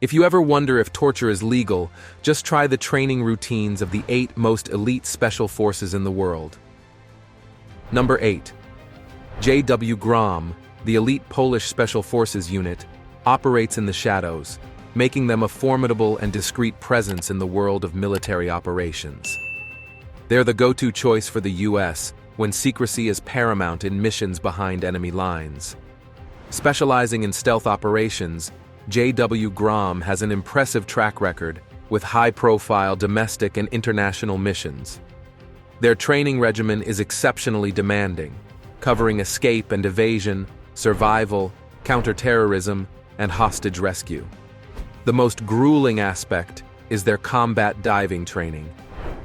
If you ever wonder if torture is legal, just try the training routines of the 8 most elite special forces in the world. Number 8. JW Grom, the elite Polish Special Forces unit, operates in the shadows, making them a formidable and discreet presence in the world of military operations. They're the go-to choice for the US when secrecy is paramount in missions behind enemy lines. Specializing in stealth operations, JW Grom has an impressive track record with high-profile domestic and international missions. Their training regimen is exceptionally demanding, covering escape and evasion, survival, counterterrorism, and hostage rescue. The most grueling aspect is their combat diving training,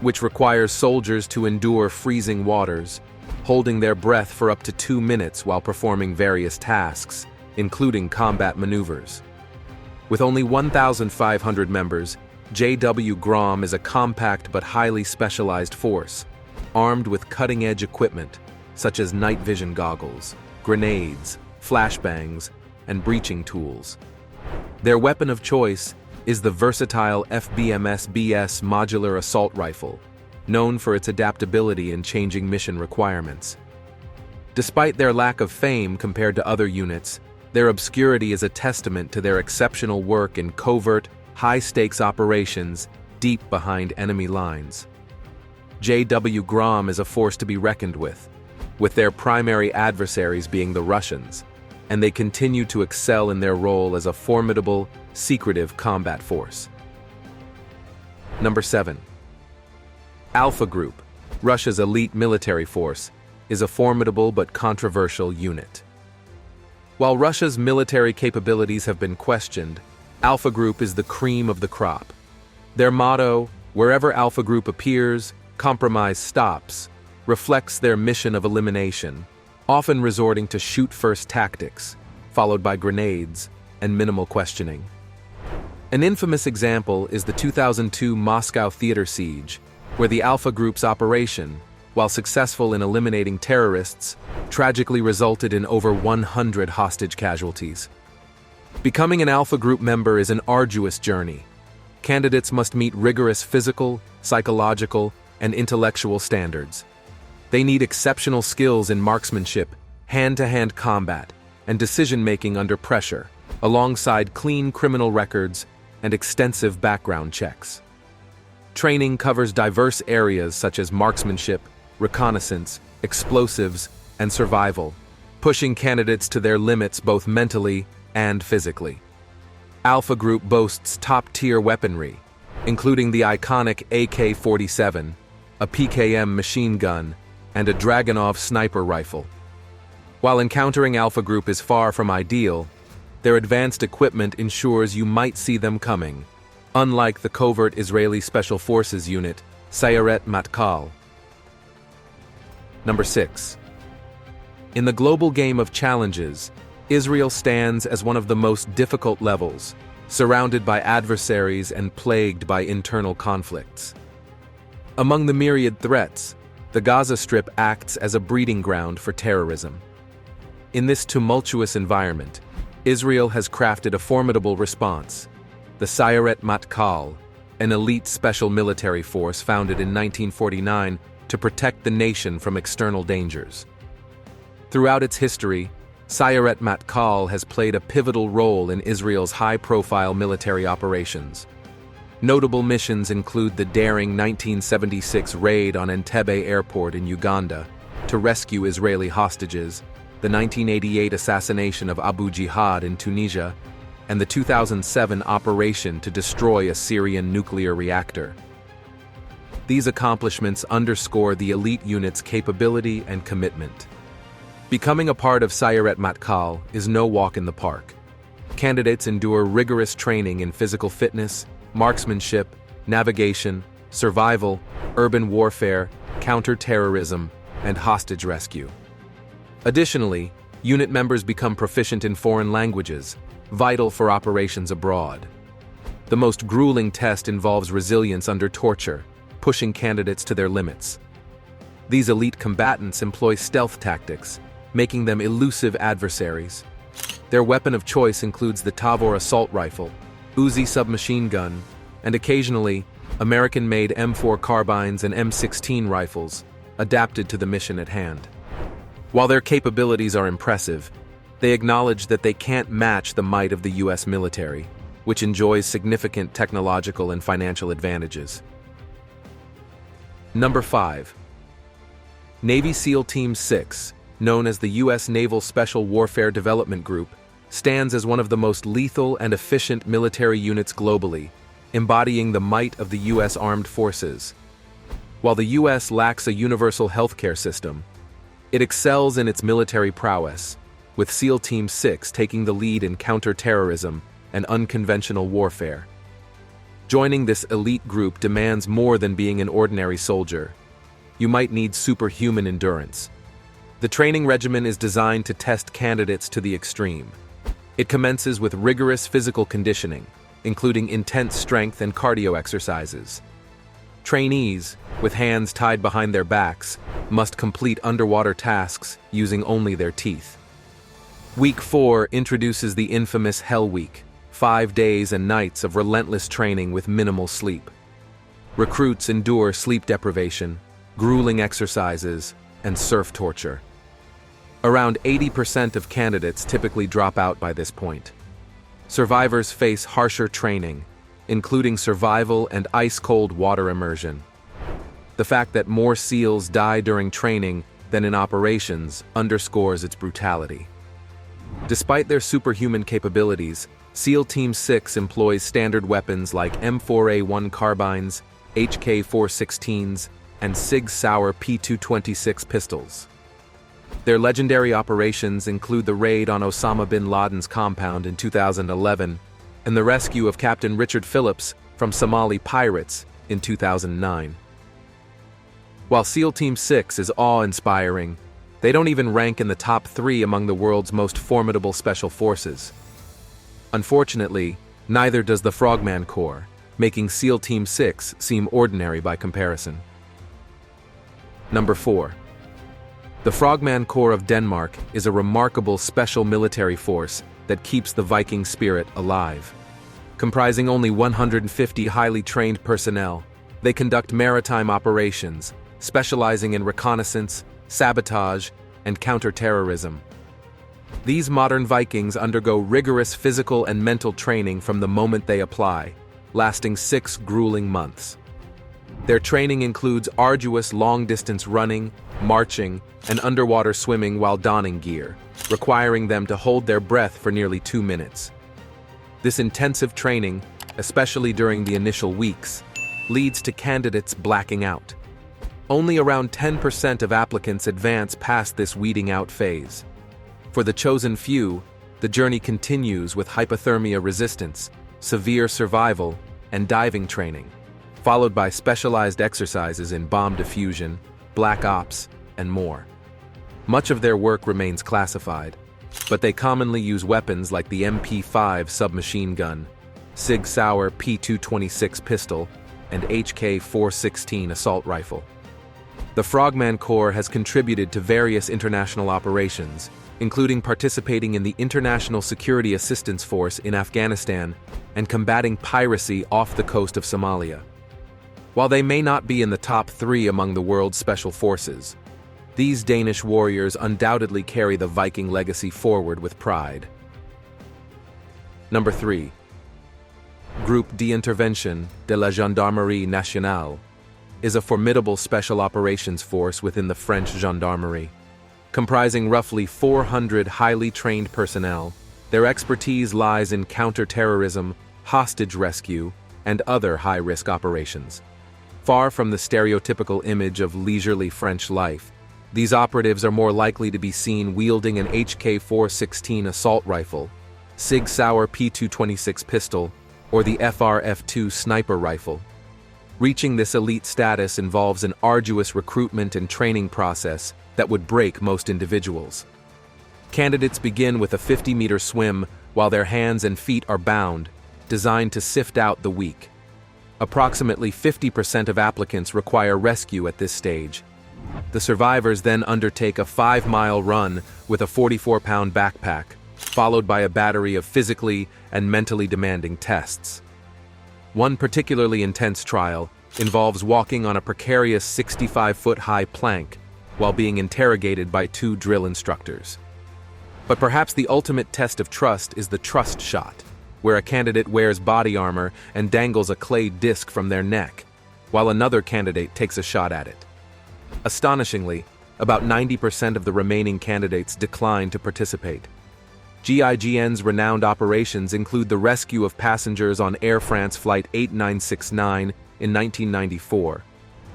which requires soldiers to endure freezing waters, holding their breath for up to 2 minutes while performing various tasks, including combat maneuvers. With only 1,500 members, JW Grom is a compact but highly specialized force, armed with cutting-edge equipment such as night vision goggles, grenades, flashbangs, and breaching tools. Their weapon of choice is the versatile FBMS-BS modular assault rifle, known for its adaptability in changing mission requirements. Despite their lack of fame compared to other units, their obscurity is a testament to their exceptional work in covert, high-stakes operations deep behind enemy lines. JW Grom is a force to be reckoned with their primary adversaries being the Russians, and they continue to excel in their role as a formidable, secretive combat force. Number 7. Alpha Group, Russia's elite military force, is a formidable but controversial unit. While Russia's military capabilities have been questioned, Alpha Group is the cream of the crop. Their motto, "Wherever Alpha Group appears, compromise stops," reflects their mission of elimination, often resorting to shoot-first tactics, followed by grenades and minimal questioning. An infamous example is the 2002 Moscow theater siege, where the Alpha Group's operation, while successful in eliminating terrorists, tragically resulted in over 100 hostage casualties. Becoming an Alpha Group member is an arduous journey. Candidates must meet rigorous physical, psychological, and intellectual standards. They need exceptional skills in marksmanship, hand-to-hand combat, and decision-making under pressure, alongside clean criminal records and extensive background checks. Training covers diverse areas such as marksmanship, reconnaissance, explosives, and survival, pushing candidates to their limits both mentally and physically. Alpha Group boasts top-tier weaponry, including the iconic AK-47, a PKM machine gun, and a Dragunov sniper rifle. While encountering Alpha Group is far from ideal, their advanced equipment ensures you might see them coming, unlike the covert Israeli Special Forces unit, Sayeret Matkal. Number 6. In the global game of challenges, Israel stands as one of the most difficult levels, surrounded by adversaries and plagued by internal conflicts. Among the myriad threats, the Gaza Strip acts as a breeding ground for terrorism. In this tumultuous environment, Israel has crafted a formidable response, the Sayeret Matkal, an elite special military force founded in 1949 to protect the nation from external dangers. Throughout its history, Sayeret Matkal has played a pivotal role in Israel's high-profile military operations. Notable missions include the daring 1976 raid on Entebbe Airport in Uganda to rescue Israeli hostages, the 1988 assassination of Abu Jihad in Tunisia, and the 2007 operation to destroy a Syrian nuclear reactor. These accomplishments underscore the elite unit's capability and commitment. Becoming a part of Sayeret Matkal is no walk in the park. Candidates endure rigorous training in physical fitness, marksmanship, navigation, survival, urban warfare, counter-terrorism, and hostage rescue. Additionally, unit members become proficient in foreign languages, vital for operations abroad. The most grueling test involves resilience under torture, pushing candidates to their limits. These elite combatants employ stealth tactics, making them elusive adversaries. Their weapon of choice includes the Tavor assault rifle, Uzi submachine gun, and occasionally, American-made M4 carbines and M16 rifles, adapted to the mission at hand. While their capabilities are impressive, they acknowledge that they can't match the might of the U.S. military, which enjoys significant technological and financial advantages. Number 5. Navy SEAL Team 6, known as the U.S. Naval Special Warfare Development Group, stands as one of the most lethal and efficient military units globally, embodying the might of the U.S. Armed Forces. While the U.S. lacks a universal healthcare system, it excels in its military prowess, with SEAL Team 6 taking the lead in counter-terrorism and unconventional warfare. Joining this elite group demands more than being an ordinary soldier. You might need superhuman endurance. The training regimen is designed to test candidates to the extreme. It commences with rigorous physical conditioning, including intense strength and cardio exercises. Trainees, with hands tied behind their backs, must complete underwater tasks using only their teeth. Week 4 introduces the infamous Hell Week, 5 days and nights of relentless training with minimal sleep. Recruits endure sleep deprivation, grueling exercises, and surf torture. Around 80% of candidates typically drop out by this point. Survivors face harsher training, including survival and ice-cold water immersion. The fact that more SEALs die during training than in operations underscores its brutality. Despite their superhuman capabilities, SEAL Team 6 employs standard weapons like M4A1 carbines, HK-416s, and Sig Sauer P226 pistols. Their legendary operations include the raid on Osama bin Laden's compound in 2011 and the rescue of Captain Richard Phillips from Somali pirates in 2009. While SEAL Team 6 is awe-inspiring, they don't even rank in the top 3 among the world's most formidable special forces. Unfortunately, neither does the Frogman Corp, making SEAL Team 6 seem ordinary by comparison. Number 4. The Frogman Corps of Denmark is a remarkable special military force that keeps the Viking spirit alive. Comprising only 150 highly trained personnel, they conduct maritime operations, specializing in reconnaissance, sabotage, and counter-terrorism. These modern Vikings undergo rigorous physical and mental training from the moment they apply, lasting 6 grueling months. Their training includes arduous long-distance running, marching, and underwater swimming while donning gear, requiring them to hold their breath for nearly 2 minutes. This intensive training, especially during the initial weeks, leads to candidates blacking out. Only around 10% of applicants advance past this weeding out phase. For the chosen few, the journey continues with hypothermia resistance, severe survival, and diving training, followed by specialized exercises in bomb diffusion, black ops, and more. Much of their work remains classified, but they commonly use weapons like the MP5 submachine gun, Sig Sauer P226 pistol, and HK-416 assault rifle. The Frogman Corps has contributed to various international operations, including participating in the International Security Assistance Force in Afghanistan and combating piracy off the coast of Somalia. While they may not be in the top 3 among the world's special forces, these Danish warriors undoubtedly carry the Viking legacy forward with pride. Number 3. Groupe d'Intervention de la Gendarmerie Nationale is a formidable special operations force within the French Gendarmerie. Comprising roughly 400 highly trained personnel, their expertise lies in counter-terrorism, hostage rescue, and other high-risk operations. Far from the stereotypical image of leisurely French life, these operatives are more likely to be seen wielding an HK-416 assault rifle, Sig Sauer P226 pistol, or the FRF-2 sniper rifle. Reaching this elite status involves an arduous recruitment and training process that would break most individuals. Candidates begin with a 50-meter swim while their hands and feet are bound, designed to sift out the weak. Approximately 50% of applicants require rescue at this stage. The survivors then undertake a 5-mile run with a 44-pound backpack, followed by a battery of physically and mentally demanding tests. One particularly intense trial involves walking on a precarious 65-foot-high plank while being interrogated by 2 drill instructors. But perhaps the ultimate test of trust is the trust shot, where a candidate wears body armor and dangles a clay disc from their neck, while another candidate takes a shot at it. Astonishingly, about 90% of the remaining candidates decline to participate. GIGN's renowned operations include the rescue of passengers on Air France Flight 8969 in 1994,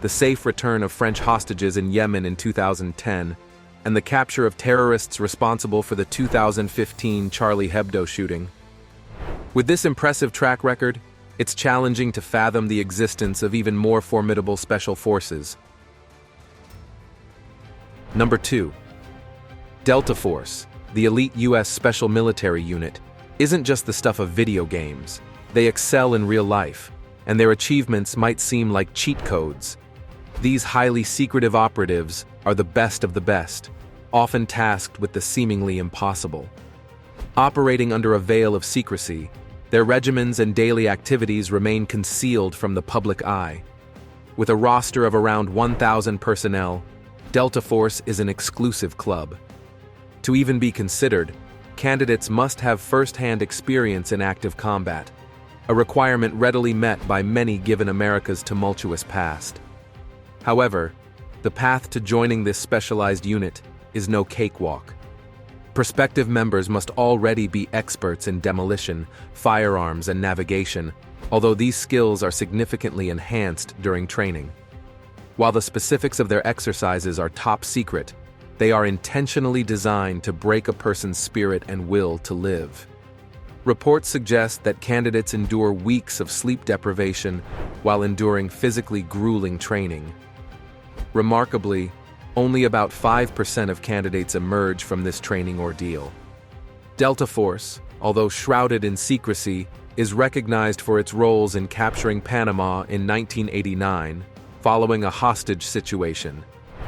the safe return of French hostages in Yemen in 2010, and the capture of terrorists responsible for the 2015 Charlie Hebdo shooting. With this impressive track record, it's challenging to fathom the existence of even more formidable special forces. Number 2. Delta Force, the elite U.S. Special Military Unit, isn't just the stuff of video games. They excel in real life, and their achievements might seem like cheat codes. These highly secretive operatives are the best of the best, often tasked with the seemingly impossible. Operating under a veil of secrecy, their regimens and daily activities remain concealed from the public eye. With a roster of around 1,000 personnel, Delta Force is an exclusive club. To even be considered, candidates must have first-hand experience in active combat, a requirement readily met by many given America's tumultuous past. However, the path to joining this specialized unit is no cakewalk. Prospective members must already be experts in demolition, firearms, and navigation, although these skills are significantly enhanced during training. While the specifics of their exercises are top secret, they are intentionally designed to break a person's spirit and will to live. Reports suggest that candidates endure weeks of sleep deprivation while enduring physically grueling training. Remarkably, only about 5% of candidates emerge from this training ordeal. Delta Force, although shrouded in secrecy, is recognized for its roles in capturing Panama in 1989, following a hostage situation,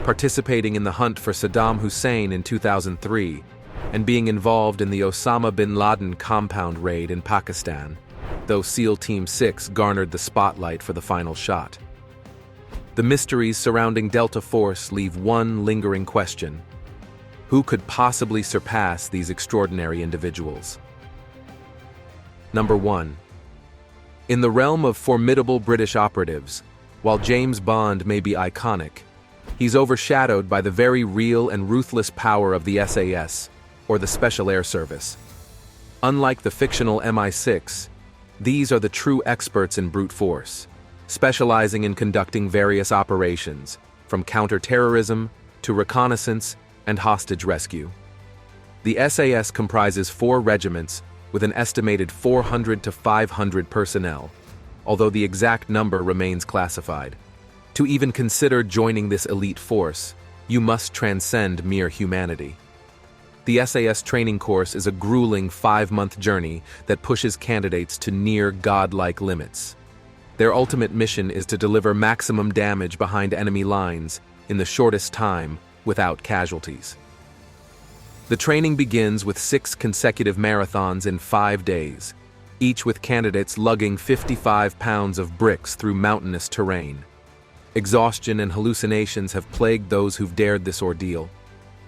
participating in the hunt for Saddam Hussein in 2003, and being involved in the Osama bin Laden compound raid in Pakistan, though SEAL Team 6 garnered the spotlight for the final shot. The mysteries surrounding Delta Force leave one lingering question: who could possibly surpass these extraordinary individuals? Number 1. In the realm of formidable British operatives, while James Bond may be iconic, he's overshadowed by the very real and ruthless power of the SAS, or the Special Air Service. Unlike the fictional MI6, these are the true experts in brute force, specializing in conducting various operations, from counter-terrorism to reconnaissance and hostage rescue. The SAS comprises 4 regiments with an estimated 400 to 500 personnel, although the exact number remains classified. To even consider joining this elite force, you must transcend mere humanity. The SAS training course is a grueling 5-month journey that pushes candidates to near godlike limits. Their ultimate mission is to deliver maximum damage behind enemy lines in the shortest time without casualties. The training begins with 6 consecutive marathons in 5 days, each with candidates lugging 55 pounds of bricks through mountainous terrain. Exhaustion and hallucinations have plagued those who've dared this ordeal.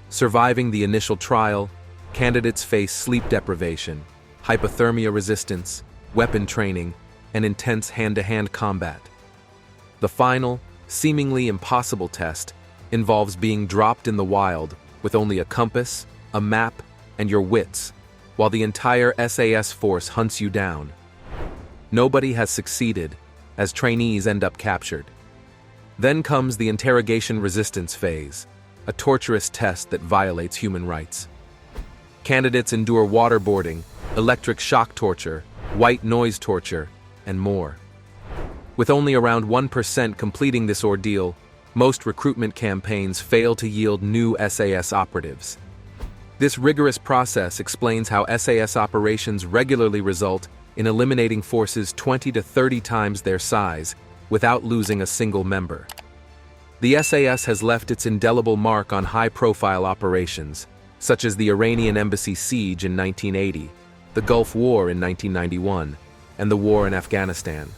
Surviving the initial trial, candidates face sleep deprivation, hypothermia resistance, weapon training, and intense hand-to-hand combat. The final, seemingly impossible test involves being dropped in the wild with only a compass, a map, and your wits, while the entire SAS force hunts you down. Nobody has succeeded, as trainees end up captured. Then comes the interrogation resistance phase, a torturous test that violates human rights. Candidates endure waterboarding, electric shock torture, white noise torture, and more. With only around 1% completing this ordeal, most recruitment campaigns fail to yield new SAS operatives. This rigorous process explains how SAS operations regularly result in eliminating forces 20 to 30 times their size without losing a single member. The SAS has left its indelible mark on high-profile operations, such as the Iranian embassy siege in 1980, the Gulf War in 1991, and the war in Afghanistan.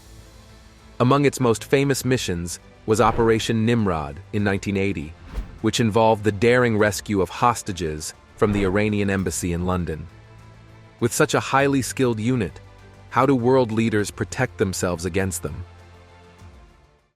Among its most famous missions was Operation Nimrod in 1980, which involved the daring rescue of hostages from the Iranian embassy in London. With such a highly skilled unit, how do world leaders protect themselves against them?